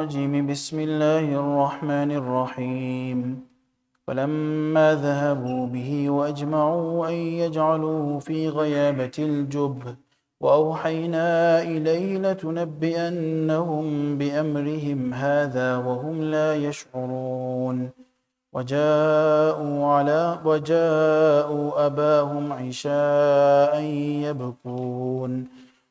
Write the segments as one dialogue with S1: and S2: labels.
S1: بسم الله الرحمن الرحيم فلما ذهبوا به وأجمعوا أن يجعلوه في غيابة الجب وأوحينا إليه لتنبئنهم بأمرهم هذا وهم لا يشعرون وجاءوا أباهم عشاء يبكون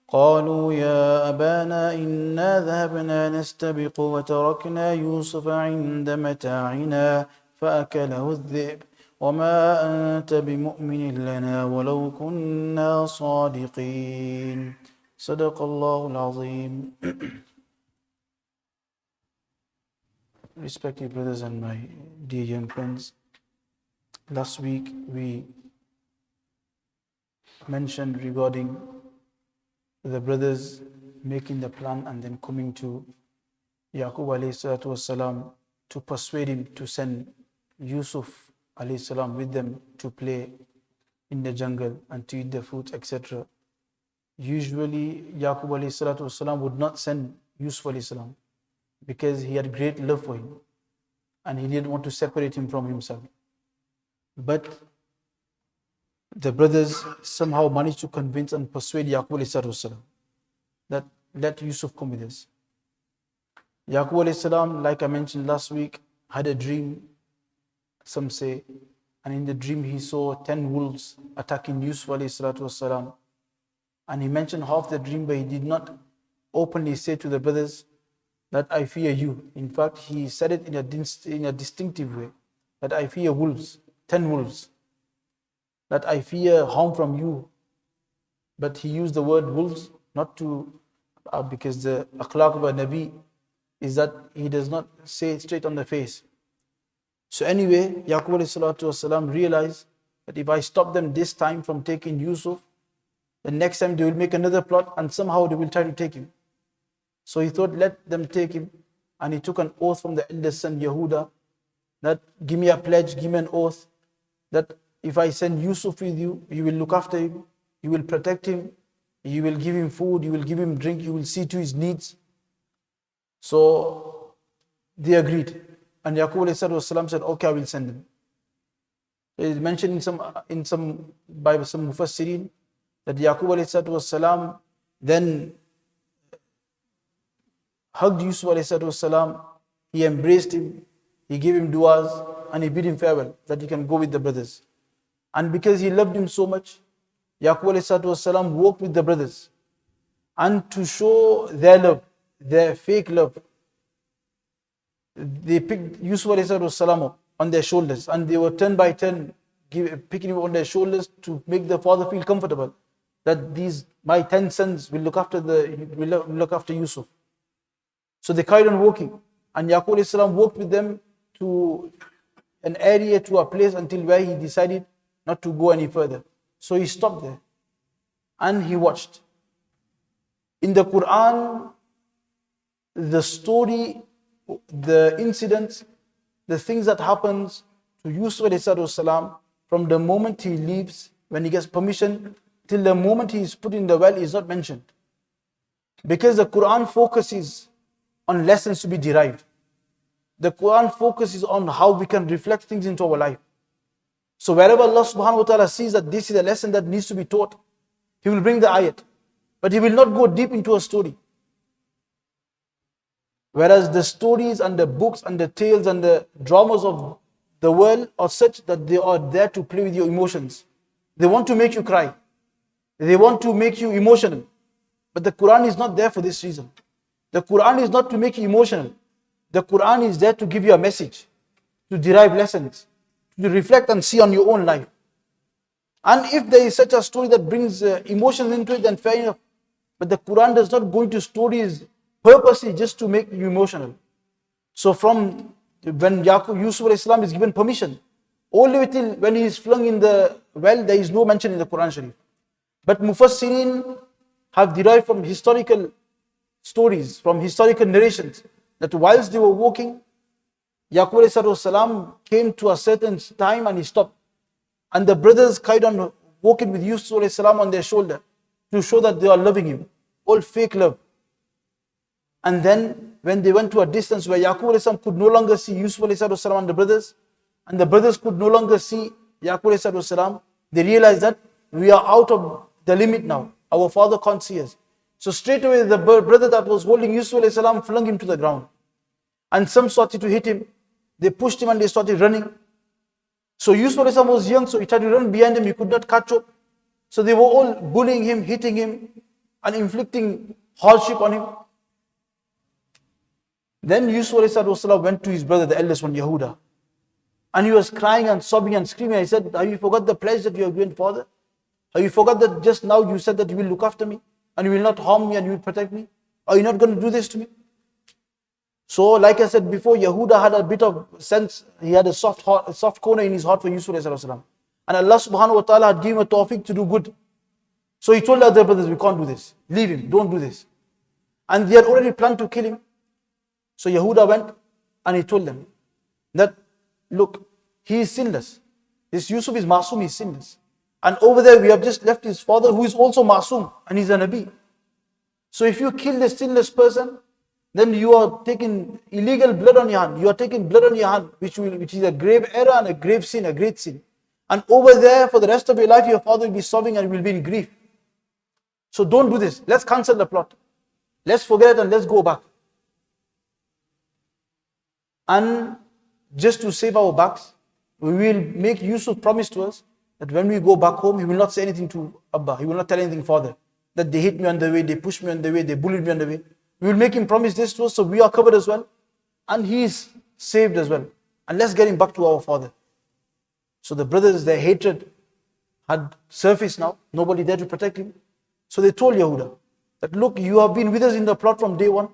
S1: قالوا يا أبانا إنا ذهبنا نستبق وتركنا يوسف عند متاعنا فأكله الذئب وما أنت بمؤمن لنا ولو كنا صادقين صدق الله العظيم. Respected brothers and my dear young friends, last week we mentioned regarding the brothers making the plan and then coming to Yaqub alayhi salatu wasalam to persuade him to send Yusuf alayhi salam with them to play in the jungle and to eat the fruits, etc. Usually Yaqub alayhi salatu wasalam would not send Yusuf alayhi salam because he had great love for him and he didn't want to separate him from himself. But the brothers somehow managed to convince and persuade Yaqub alayhi salatu wasalam that let Yusuf come with us. Yaqub alayhi salam, like I mentioned last week, had a dream, some say, and in the dream he saw 10 wolves attacking Yusuf alayhi salatu wasalam. And he mentioned half the dream, but he did not openly say to the brothers that I fear you. In fact, he said it in a distinctive way, that I fear wolves, 10 wolves, that I fear harm from you. But he used the word wolves not to, because the akhlaq of a Nabi is that he does not say it straight on the face. So anyway, Yaqub alayhi salatu wasalam realized that if I stop them this time from taking Yusuf, the next time they will make another plot and somehow they will try to take him. So he thought, let them take him. And he took an oath from the eldest son, Yehuda, that give me a pledge, give me an oath, that if I send Yusuf with you, you will look after him, you will protect him, you will give him food, you will give him drink, you will see to his needs. So they agreed. And Yaqub alayhi salam said, okay, I will send him. It is mentioned in some by some Mufassirin that Yaqub alayhi salam then hugged Yusuf alayhi salam, he embraced him, he gave him du'as, and he bid him farewell, that he can go with the brothers. And because he loved him so much, Yaqub alayhi salam walked with the brothers. And to show their love, their fake love, they picked Yusuf alayhi salam up on their shoulders, and they were turn by turn picking him on their shoulders to make the father feel comfortable, that these my 10 sons will look after Yusuf. So they carried on walking, and Yaqub alayhi salam walked with them to an area, to a place, until where he decided not to go any further. So he stopped there and he watched. In the Quran, the story, the incidents, the things that happens to Yusuf alayhi salam from the moment he leaves, when he gets permission, till the moment he is put in the well is not mentioned. Because the Quran focuses on lessons to be derived. The Quran focuses on how we can reflect things into our life. So wherever Allah subhanahu wa ta'ala sees that this is a lesson that needs to be taught, He will bring the ayat. But He will not go deep into a story. Whereas the stories and the books and the tales and the dramas of the world are such that they are there to play with your emotions. They want to make you cry. They want to make you emotional. But the Quran is not there for this reason. The Quran is not to make you emotional. The Quran is there to give you a message, to derive lessons, to reflect and see on your own life. And if there is such a story that brings emotions into it, then fair enough. But the Quran does not go into stories purposely just to make you emotional. So from when Yusuf alayhi salam is given permission, all the way till when he is flung in the well, there is no mention in the Quran Sharif. But Mufassirin have derived from historical stories, from historical narrations, that whilst they were walking, Yaqub alayhi salam came to a certain time and he stopped. And the brothers carried on walking with Yusuf alayhi salam on their shoulder to show that they are loving him. All fake love. And then when they went to a distance where Yaqub alayhi salam could no longer see Yusuf alayhi salam and the brothers could no longer see Yaqub alayhi salam, they realized that we are out of the limit now. Our father can't see us. So straight away the brother that was holding Yusuf alayhi salam flung him to the ground. And some started to hit him. They pushed him and they started running. So Yusuf alayhi salam was young, so he tried to run behind him, he could not catch up. So they were all bullying him, hitting him, and inflicting hardship on him. Then Yusuf alayhi salam went to his brother, the eldest one, Yehuda. And he was crying and sobbing and screaming. He said, have you forgot the pledge that you have given, Father? Have you forgot that just now you said that you will look after me and you will not harm me and you will protect me? Are you not going to do this to me? So like I said before, Yehuda had a bit of sense. He had a soft corner in his heart for Yusuf alayhi salam. And Allah subhanahu wa ta'ala had given him a tawfiq to do good. So he told the other brothers, we can't do this. Leave him, don't do this. And they had already planned to kill him. So Yehuda went and he told them that, look, he is sinless. This Yusuf is Masoom, he is sinless. And over there we have just left his father who is also Masoom and he's a Nabi. So if you kill this sinless person, then you are taking illegal blood on your hand. You are taking blood on your hand, which is a grave error and a grave sin, a great sin. And over there for the rest of your life, your father will be sobbing and will be in grief. So don't do this. Let's cancel the plot. Let's forget it and let's go back. And just to save our backs, we will make Yusuf promise to us that when we go back home, he will not say anything to Abba. He will not tell anything father. That they hit me on the way, they pushed me on the way, they bullied me on the way. We will make him promise this to us so we are covered as well. And he is saved as well. And let's get him back to our father. So the brothers, their hatred had surfaced now. Nobody there to protect him. So they told Yehuda that, look, you have been with us in the plot from day one.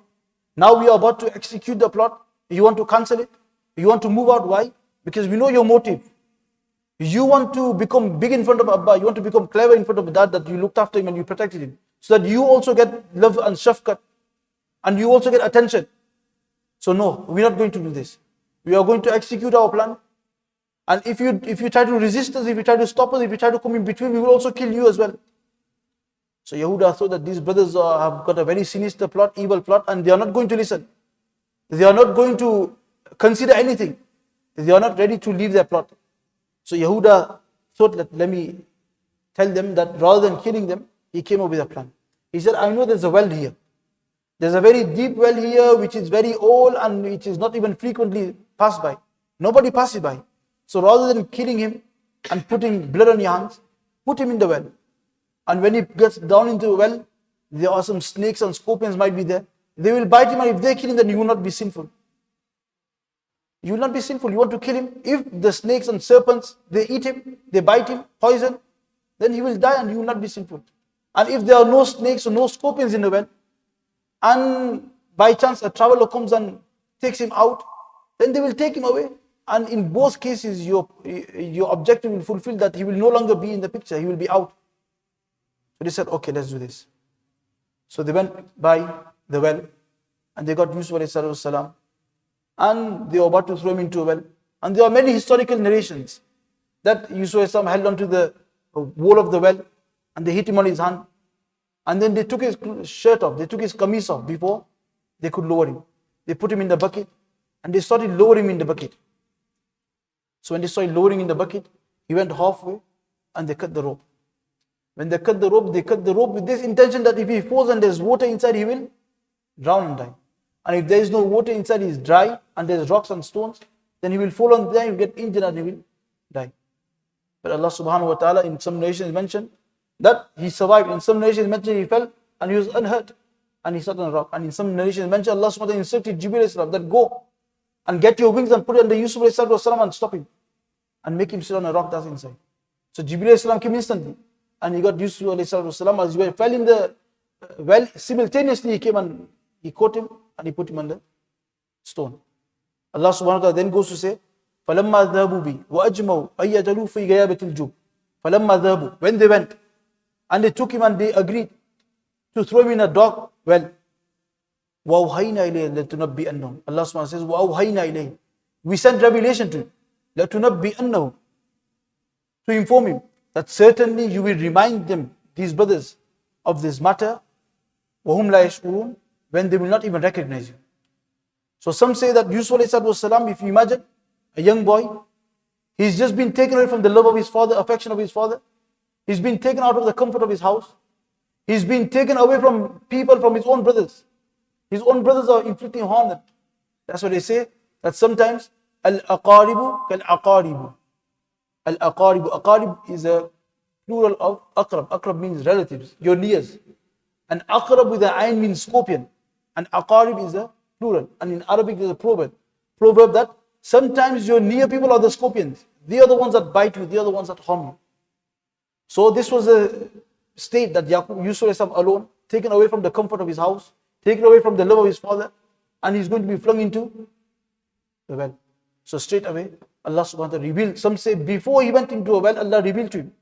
S1: Now we are about to execute the plot. You want to cancel it? You want to move out? Why? Because we know your motive. You want to become big in front of Abba. You want to become clever in front of Dad, that you looked after him and you protected him. So that you also get love and shafqat. And you also get attention. So no, we're not going to do this. We are going to execute our plan. And if you try to resist us, if you try to stop us, if you try to come in between, we will also kill you as well. So Yehuda thought that these brothers have got a very sinister plot, evil plot, and they are not going to listen. They are not going to consider anything. They are not ready to leave their plot. So Yehuda thought that, let me tell them that rather than killing them, he came up with a plan. He said, I know there's a well here. There's a very deep well here which is very old and which is not even frequently passed by. Nobody passes by. So rather than killing him and putting blood on your hands, put him in the well. And when he gets down into the well, there are some snakes and scorpions might be there. They will bite him, and if they kill him, then you will not be sinful. You will not be sinful. You want to kill him. If the snakes and serpents, they eat him, they bite him, poison, then he will die and you will not be sinful. And if there are no snakes or no scorpions in the well, and by chance a traveler comes and takes him out, then they will take him away. And in both cases, your objective will fulfill, that he will no longer be in the picture, he will be out. So they said, okay, let's do this. So they went by the well and they got Yusuf alayhi salam, and they were about to throw him into a well. And there are many historical narrations that Yusuf alayhi salam held onto the wall of the well and they hit him on his hand. And then they took his shirt off, they took his kameez off before they could lower him. They put him in the bucket and they started lowering him in the bucket. So when they started lowering in the bucket, he went halfway and they cut the rope. When they cut the rope with this intention that if he falls and there's water inside, he will drown and die. And if there is no water inside, he is dry and there's rocks and stones, then he will fall on there, he will get injured and he will die. But Allah subhanahu wa ta'ala in some narrations mentioned that he survived. In some narrations mentioned he fell and he was unhurt and he sat on a rock. And in some narrations mentioned Allah subhanahu wa ta'ala instructed Jibreel that go and get your wings and put it under Yusuf and stop him and make him sit on a rock that's inside. So Jibreel came instantly and he got Yusuf as he fell in the well. Simultaneously he came and he caught him and he put him on the stone. Allah subhanahu wa ta'ala then goes to say, فَلَمَّا ذَهَبُوا بِي وَأَجْمَعُوا أَن يَجْعَلُوا فِي غَيَابَةِ الْجُبِّ. فَلَمَّا ذَهَبُوا, when they went and they took him and they agreed to throw him in a dark well. وَأَوْحَيْنَا إِلَيْهِ لَتُنَبِّئَنَّهُمْ. Allah subhanahu wa ta'ala says, وَأَوْحَيْنَا إِلَيْهِ. We sent revelation to him. لَتُنَبِّئَنَّهُمْ. To inform him that certainly you will remind them, these brothers, of this matter. وَهُمْ لَا يَشْعُرُونَ. When they will not even recognize you. So some say that Yusuf ﷺ, if you imagine a young boy, he's just been taken away from the love of his father, affection of his father. He's been taken out of the comfort of his house. He's been taken away from people, from his own brothers. His own brothers are inflicting harm on them. That's what they say, that sometimes al-aqaribu kal-aqaribu. Al-aqaribu. Aqarib is a plural of aqrab. Aqrab means relatives, your nears. And aqrab with an ayn means scorpion. And aqarib is a plural. And in Arabic there's a proverb. Proverb that sometimes your near people are the scorpions. They are the ones that bite you, they are the ones that harm you. So this was a state that Yusuf alone, taken away from the comfort of his house, taken away from the love of his father, and he's going to be flung into the well. So straight away, Allah subhanahu wa ta'ala revealed. Some say before he went into a well, Allah revealed to him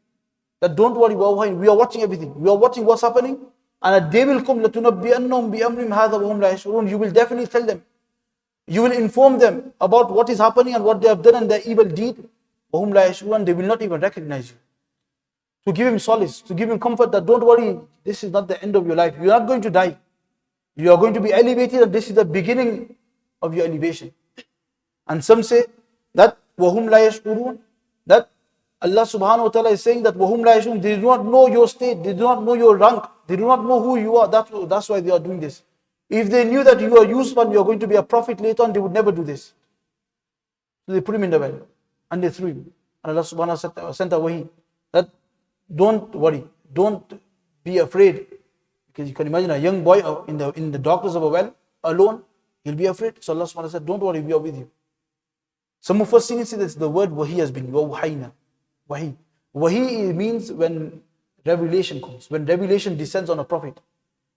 S1: that don't worry, we are watching everything. We are watching what's happening. And a day will come, لَتُنَبِّئَنَّهُمْ بِأَمْرِهِمْ هَذَا وَهُمْ لَا يَشْعُرُونَ. You will definitely tell them. You will inform them about what is happening and what they have done and their evil deed. وَهُمْ لَا يَشْعُرُونَ. They will not even recognize you. To give him solace, to give him comfort that don't worry, this is not the end of your life. You are not going to die. You are going to be elevated, and this is the beginning of your elevation. And some say that وَهُمْ لَا يَشْعُرُونَ, that Allah subhanahu wa ta'ala is saying that وَهُمْ لَا يَشْعُرُونَ, they do not know your state, they do not know your rank, they do not know who you are. That's why they are doing this. If they knew that you are useful and you are going to be a prophet later on, they would never do this. So they put him in the well and they threw him. And Allah subhanahu wa ta'ala sent a wahi that don't worry, don't be afraid. Because you can imagine a young boy in the darkness of a well, alone, he'll be afraid. So Allah subhanahu wa ta'ala said, don't worry, we are with you. Some of us see that the word wahi has been, wahayna. Wahi. Wahi means when revelation comes, when revelation descends on a prophet.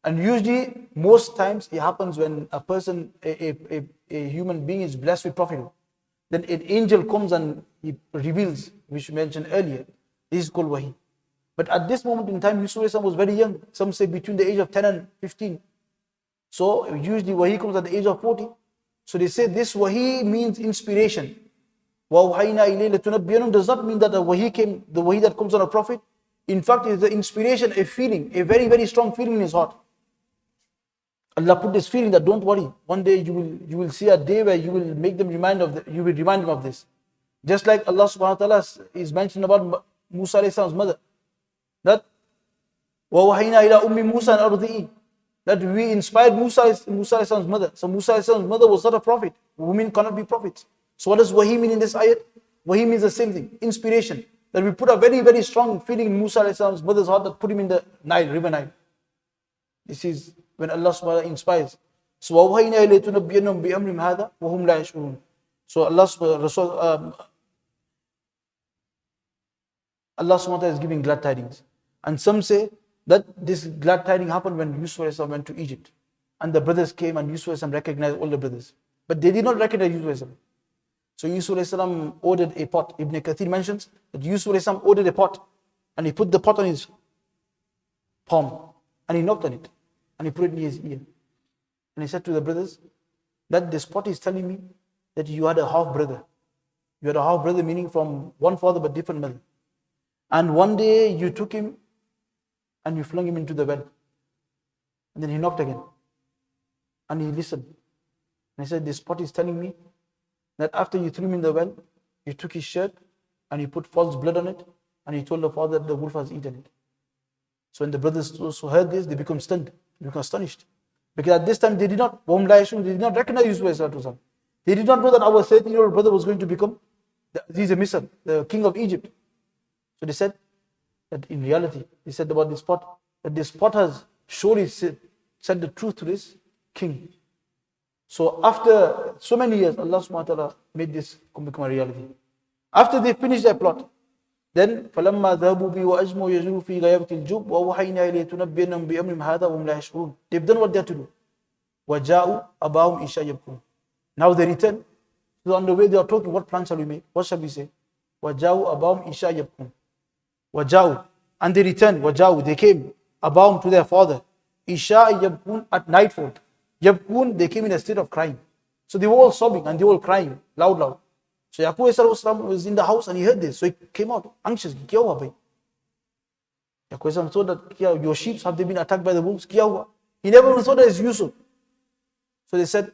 S1: And usually, most times, it happens when a person, a human being is blessed with prophethood. Then an angel comes and he reveals, which we mentioned earlier. This is called wahi. But at this moment in time, Yusuf was very young. Some say between the age of 10 and 15. So usually wahi comes at the age of 40. So they say this wahi means inspiration. وَأَوْحَيْنَا إِلَيْهِ لَتُنَبِّئَنَّهُمْ does not mean that the wahi that comes on a prophet. In fact, it is the inspiration, a feeling, a very, very strong feeling in his heart. Allah put this feeling that don't worry. One day you will see a day where you will make them you will remind them of this. Just like Allah subhanahu wa ta'ala is mentioned about Musa alayhi salam's mother. That وَوَحَيْنَا إِلَىٰ أُمِّ مُوسَى أَرْضِئِ, that we inspired Musa alayhi salam's mother. So Musa alayhi salam's mother was not a prophet. Women cannot be prophets. So what does wahi mean in this ayat? Wahi means the same thing, inspiration. That we put a very, very strong feeling in Musa alayhi salam's mother's heart that put him in the Nile, river Nile. This is when Allah subhanahu wa ta'ala inspires. So وَوَحَيْنَا إِلَيْهِ تُنَبِّئَنَّهُمْ بِأَمْرِهِمْ هَذَا وَهُمْ لَا يَشْعُرُونَ. So Allah subhanahu wa ta'ala is giving glad tidings. And some say that this glad tidings happened when Yusuf went to Egypt. And the brothers came and Yusuf recognized all the brothers. But they did not recognize Yusuf. So Yusuf ordered a pot. Ibn Kathir mentions that Yusuf ordered a pot. And he put the pot on his palm. And he knocked on it. And he put it in his ear. And he said to the brothers that this pot is telling me that you had a half brother. You had a half brother, meaning from one father but different mother. And one day you took him and you flung him into the well. And then he knocked again. And he listened. And he said, this pot is telling me that after you threw him in the well, you took his shirt and you put false blood on it. And he told the father that the wolf has eaten it. So when the brothers also heard this, they become stunned, they become astonished. Because at this time they did not recognize Yusuf. They did not know that our 13-year-old brother was going to become the Aziz Misr, the king of Egypt. So they said that in reality, they said about this pot, that this pot has surely said the truth to this king. So after so many years, Allah subhanahu wa ta'ala made this become a reality. After they finished their plot, then فَلَمَّا ذَهَبُوا بِي وَأَجْمَوْا يَجْرُوا فِي غَيَابَةِ الْجُبِّ وَأَوْحَيْنَا إِلَيْهِ تُنَبِّئَنَّهُمْ بِأَمْرِهِمْ هَذَا وَهُمْ لَا يَشْعُرُونَ. They've done what they had to do. وَجَاءُوا أَبَاهُمْ إِشَاءَ يَبْكُونَ. Now they return. So on the way they are talking, what plan shall we make? What shall we say? وَجَاءُوا أَبَاهُمْ إِشَاءَ يَبْكُونَ. وَجَاءُوا, and they returned. وَجَاءُوا, they came. أَبَاهُمْ, to their father. إِشَاءَ يَبْكُونَ, at nightfall. Yabkun, they came in a state of crying. So they were all sobbing and they were all crying loud. So Yaqub was in the house and he heard this. So he came out anxious. Kya hua bhai? Yaqub thought that your sheep, have they been attacked by the wolves? Kya hua? He never even thought that it's Yusuf. So they said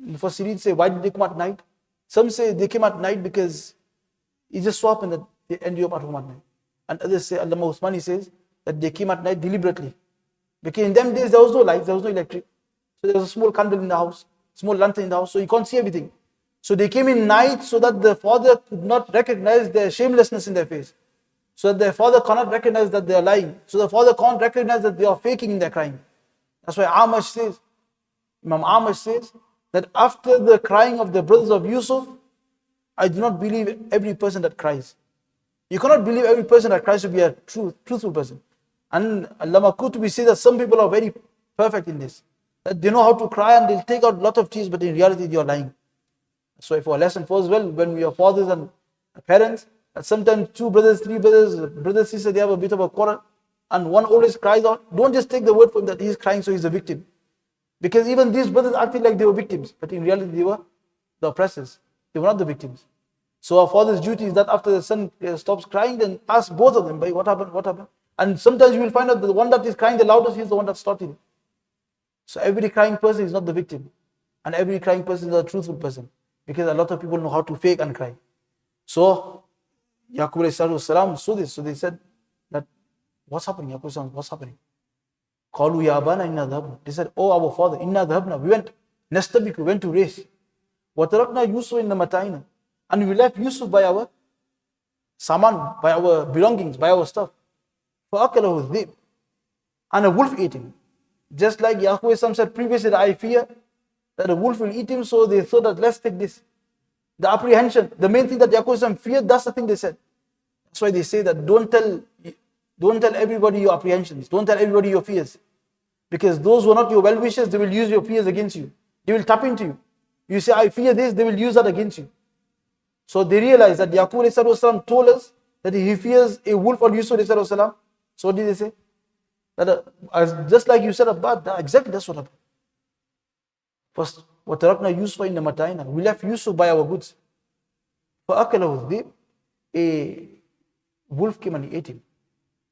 S1: Mufassirin say, why did they come at night? Some say they came at night because it just so happened that they ended up at home at night. And others say, Allama Usmani says, that they came at night deliberately. Because in them days there was no light, there was no electric. So there was a small candle in the house, small lantern in the house, so you can't see everything. So they came in night so that the father could not recognize their shamelessness in their face. So that their father cannot recognize that they are lying. So the father can't recognize that they are faking in their crying. That's why Imam Amash says, that after the crying of the brothers of Yusuf, I do not believe every person that cries. You cannot believe every person that cries to be a truthful person. And Allama Qurtubi says that some people are very perfect in this. That they know how to cry and they'll take out a lot of tears, but in reality they are lying. So for a lesson for us, well, when we are fathers and parents, that sometimes 2 brothers, 3 brothers, sisters, they have a bit of a quarrel, and one always cries out. Don't just take the word from that he's crying so he's a victim. Because even these brothers acted like they were victims, but in reality they were the oppressors. They were not the victims. So our father's duty is that after the son stops crying, then ask both of them, "Bhai, what happened? What happened?" And sometimes you will find out that the one that is crying the loudest is the one that started. So every crying person is not the victim. And every crying person is a truthful person. Because a lot of people know how to fake and cry. So Yaqub alayhi salam saw this. So they said that, what's happening? Yaqub salam, what's happening? Qalu ya abana inna dhabna. They said, oh our father, inna dhabna. We went, nastabiku, we went to race. Wa tarakna Yusuf inna mata'ina. And we left Yusuf by our saman, by our belongings, by our stuff. فَأَكَلَهُ الذِّئْبُ. And a wolf ate him. Just like Yaqub said previously that I fear that a wolf will eat him, so they thought that let's take this. The apprehension, the main thing that Yaqub feared, that's the thing they said. That's why they say that don't tell everybody your apprehensions, don't tell everybody your fears. Because those who are not your well-wishers, they will use your fears against you. They will tap into you. You say, I fear this, they will use that against you. So they realized that Yaqub told us that he fears a wolf on Yusuf. So what did they say? That just like you said about that, exactly that's what happened. First, وَتَرَكْنَا يُوسُفَ إِنَّ مَتَاعِنَا. We left Yusuf by our goods. فَأَكَلَهُ الذِّئْبُ. A wolf came and he ate him.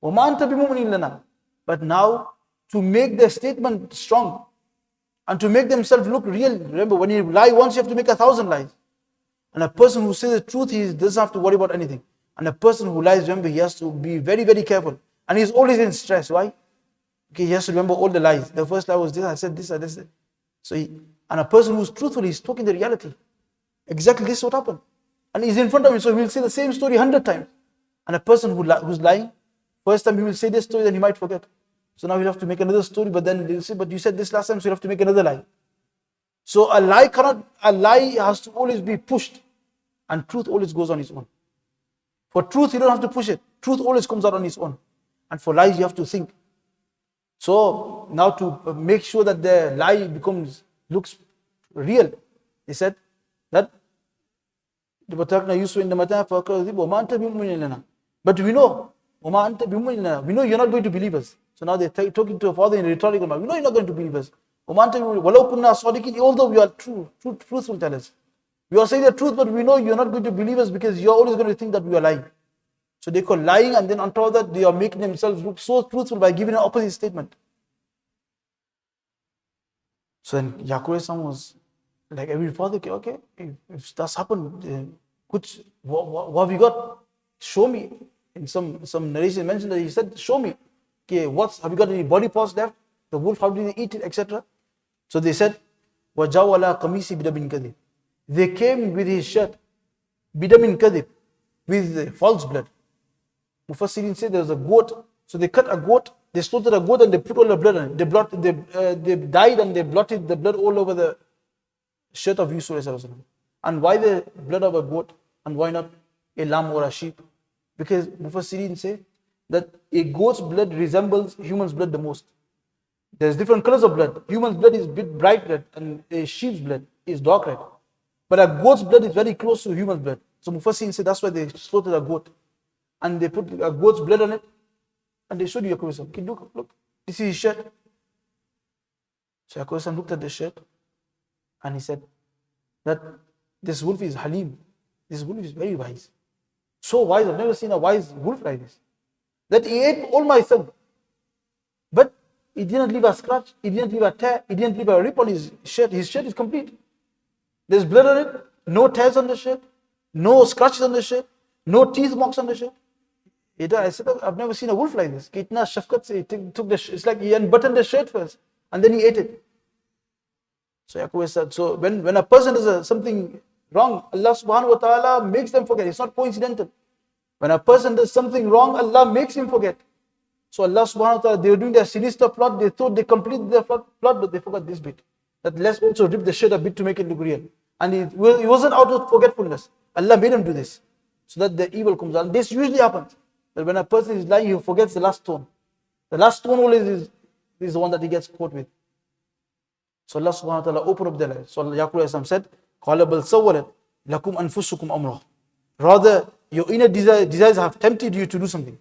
S1: وَمَا أَنْتَ بِمُؤْمِنٍ لَنَا. But now, to make their statement strong and to make themselves look real, remember when you lie once, you have to make 1,000 lies. And a person who says the truth, he doesn't have to worry about anything. And a person who lies, remember, he has to be very, very careful. And he's always in stress. Why? Okay, he has to remember all the lies. The first lie was this, I said this, I said this. So and a person who's truthful, he's talking the reality. Exactly this is what happened. And he's in front of him, so he will say the same story 100 times. And a person who's lying, first time he will say this story, then he might forget. So now he'll have to make another story, but then he'll say, but you said this last time, so you'll have to make another lie. So a lie has to always be pushed. And truth always goes on its own. For truth, you don't have to push it. Truth always comes out on its own. And for lies, you have to think. So now to make sure that the lie looks real, he said that but we know we know you're not going to believe us. So now they're talking to a father in a rhetorical manner. We know you're not going to believe us. Although we are truthful tellers. We are saying the truth, but we know you're not going to believe us because you're always going to think that we are lying. So they call lying, and then on top of that, they are making themselves look so truthful by giving an opposite statement. So then Yaqub was like every father, okay, if that's happened, what have you got? Show me. In some narration mentioned that he said, show me. Okay, have you got any body parts left? The wolf, how did he eat it, etc. So they said, وَجَوَلَا قَمِيسِ بِدَمٍ كَذِبٍ. They came with his shirt, bidamin kadib, with false blood. Mufassirin said there was a goat, so they cut a goat, they slaughtered a goat and they put all the blood on it. They dyed and they blotted the blood all over the shirt of Yusuf. And why the blood of a goat and why not a lamb or a sheep? Because Mufassirin say that a goat's blood resembles human's blood the most. There's different colors of blood. Human's blood is bright red and a sheep's blood is dark red. But a goat's blood is very close to human blood. So Mufassirin said that's why they slaughtered a goat. And they put a goat's blood on it. And they showed Yaqub. Okay, look, this is his shirt. So Yaqub looked at the shirt. And he said that this wolf is Halim. This wolf is very wise. So wise, I've never seen a wise wolf like this. That he ate all my son. But he didn't leave a scratch. He didn't leave a tear. He didn't leave a rip on his shirt. His shirt is complete. There's blood on it, no tears on the shirt, no scratches on the shirt, no teeth marks on the shirt. I said, I've never seen a wolf like this. Kitna shafqat se, he took the, it's like he unbuttoned the shirt first, and then he ate it. So Yaqub said, so when a person does something wrong, Allah subhanahu wa ta'ala makes them forget. It's not coincidental. When a person does something wrong, Allah makes him forget. So Allah subhanahu wa ta'ala, they were doing their sinister plot, they thought they completed their plot, but they forgot this bit. That let's also rip the shirt a bit to make it look real. And it wasn't out of forgetfulness. Allah made him do this, so that the evil comes out. This usually happens, that when a person is lying, he forgets the last stone. The last stone always is the one that he gets caught with. So Allah subhanahu wa ta'ala opened up their lives. So Yaqub said, قَالَ بَلْ سَوَّلَتْ لَكُمْ أَنفُسُكُمْ أَمْرًا. Rather, your inner desires have tempted you to do something.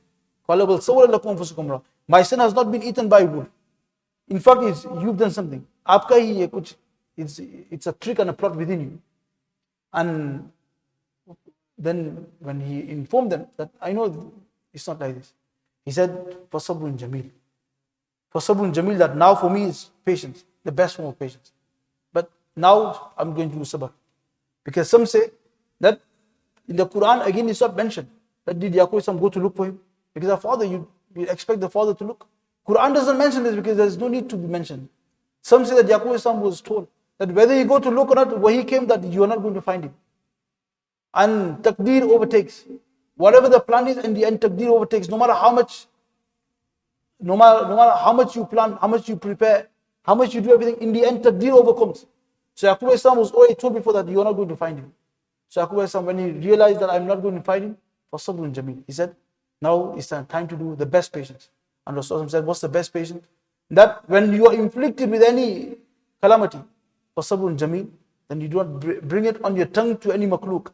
S1: قَالَ بَلْ سَوَّلَتْ لَكُمْ أَنفُسُكُمْ أَمْرًا. My son has not been eaten by a wolf. In fact, you've done something. Aapka hi hai kuch, it's a trick and a plot within you. And then when he informed them that I know it's not like this, he said, فَصَبْرٌ جَمِيلٌ. فَصَبْرٌ جَمِيلٌ, that now for me is patience, the best form of patience. But now I'm going to do sabr. Because some say that in the Quran again it's not mentioned that did Yaqub go to look for him? Because a father, you expect the father to look. Quran doesn't mention this because there's no need to be mentioned. Some say that Yaqub was told that whether you go to look or not, where he came, that you are not going to find him. And taqdeer overtakes. Whatever the plan is, in the end taqdeer overtakes. No matter how much you plan, how much you prepare, how much you do everything, in the end taqdeer overcomes. So Yaqub was already told before that you are not going to find him. So Yaqub, when he realized that I'm not going to find him, فَصَبْرٌ جَمِيلٌ, he said, now it's time to do the best patience. And Rasulullah said, what's the best patience? That when you are inflicted with any calamity, فَصَبْرٌ جَمِيلٌ, then you do not bring it on your tongue to any makhluk.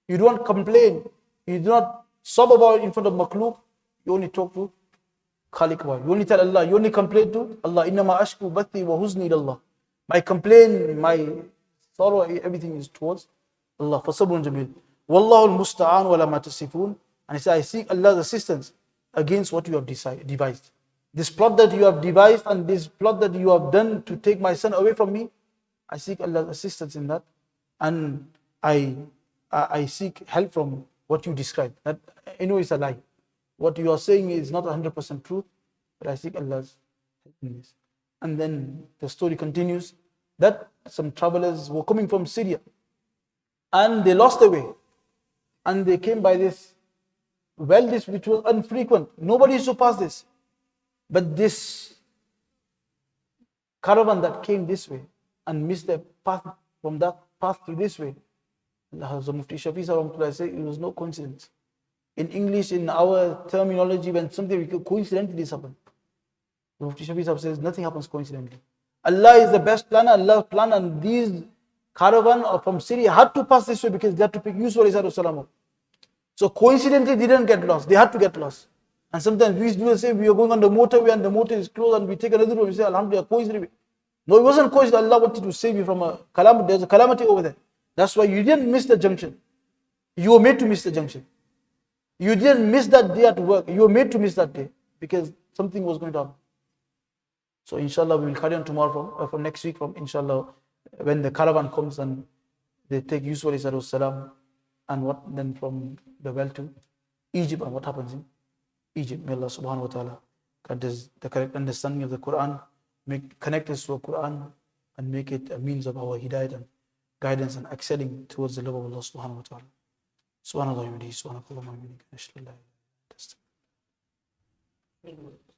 S1: You don't complain. You do not sob about it in front of makhluk. You only talk to Khaliq about it. You only tell Allah. You only complain to Allah. إِنَّمَا أَشْكُ بَثِّي وَحُزْنِي إِلَى اللَّهِ. My complaint, my sorrow, everything is towards Allah. فَصَبْرٌ جَمِيلٌ وَاللَّهُ الْمُسْتَعَانُ وَلَا مَا تَصِفُونَ. And he said, I seek Allah's assistance against what you have devised. This plot that you have devised and this plot that you have done to take my son away from me, I seek Allah's assistance in that. And I seek help from what you described. That I know it's a lie. What you are saying is not 100% truth, but I seek Allah's help in this. And then the story continues that some travelers were coming from Syria and they lost their way. And they came by this well, which was unfrequent. Nobody used to pass this. But this caravan that came this way and missed their path from that path to this way, the Mufti Shafi said it was no coincidence. In English, in our terminology, when something coincidentally happens, the Mufti Shafi says nothing happens coincidentally. Allah is the best planner. Allah planned, and these caravan from Syria had to pass this way because they had to pick Yusuf alayhi salam. So coincidentally, they didn't get lost. They had to get lost. And sometimes we do say we are going on the motorway and the motor is closed and we take another road. We say, Alhamdulillah, coincidentally. No, it wasn't coincident. Allah wanted to save you from a calamity. There's a calamity over there. That's why you didn't miss the junction. You were made to miss the junction. You didn't miss that day at work. You were made to miss that day because something was going to happen. So inshallah, we will carry on tomorrow from next week from inshallah when the caravan comes and they take Yusuf alayhi salam and what then from the well to Egypt and what happens in Egypt. May Allah subhanahu wa ta'ala grant us the correct understanding of the Quran, connect us to the Quran and make it a means of our hidayah and guidance and excelling towards the love of Allah subhanahu wa ta'ala. Subhanallah wa bihamdihi, subhanakallah wa bihamdika, ashhadu an la ilaha illa anta, astaghfiruka.